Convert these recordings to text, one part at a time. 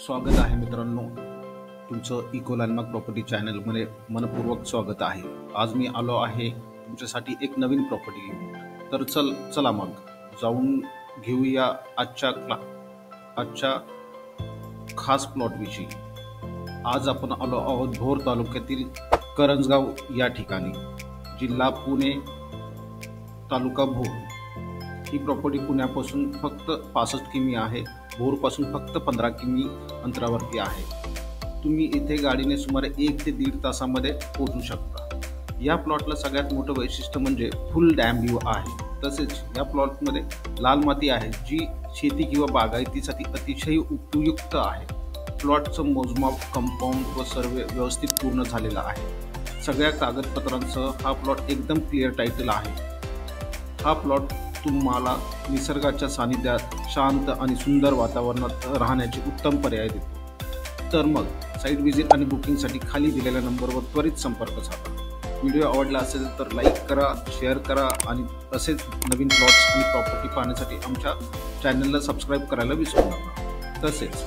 स्वागत आहे मित्रांनो, तुमचं इको लँडमार्क प्रॉपर्टी चॅनलमध्ये मनपूर्वक स्वागत आहे। आज मी आलो आहे तुमच्यासाठी एक नवीन प्रॉपर्टी घेऊन। तर चला मग जाऊन घेऊया आजच्या खास प्लॉटविषयी। आज आपण आलो आहोत भोर तालुक्यातील करंजगाव या ठिकाणी, जिल्हा पुणे, तालुका भोर। ही प्रॉपर्टी पुण्यापासून फक्त 65 किमी आहे, भोरपासून फक्त 15 किमी अंतरावरती आहे। तुम्ही इथे गाडीने सुमारे 1 ते 1.5 तासामध्ये पोहोचू शकता। या प्लॉटला सगळ्यात मोठं वैशिष्ट्य म्हणजे फुल डॅम व्ह्यू आहे। तसेच या प्लॉटमध्ये लाल माती आहे, जी शेती किंवा बागायतीसाठी अतिशय उपयुक्त आहे। प्लॉटचं मोजमाप, कंपाऊंड व सर्वे व्यवस्थित पूर्ण झालेला आहे। सगळ्या कागदपत्रांसह हा प्लॉट एकदम क्लिअर टायटल आहे। हा प्लॉट तुम्हाला निसर्गाच्या सानिध्यात शांत आणि सुंदर वातावरणात राहण्याचे उत्तम पर्याय देतो। तर मग साईट व्हिजिट आणि बुकिंगसाठी खाली दिलेल्या नंबरवर त्वरित संपर्क साधा। व्हिडिओ आवडला असेल तर लाईक करा, शेअर करा आणि असेच नवीन प्लॉट्स आणि प्रॉपर्टी पाहण्यासाठी आमच्या चॅनलला सबस्क्राईब करायला विसरू नका। तसेच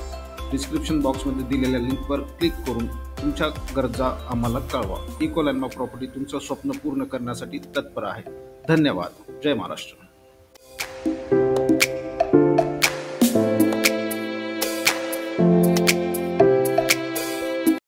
डिस्क्रिप्शन बॉक्समध्ये दिलेल्या लिंकवर क्लिक करून तुमच्या गरजा आम्हाला कळवा। इको लँडमार्क प्रॉपर्टी तुमचं स्वप्न पूर्ण करण्यासाठी तत्पर आहे। धन्यवाद। जय महाराष्ट्र।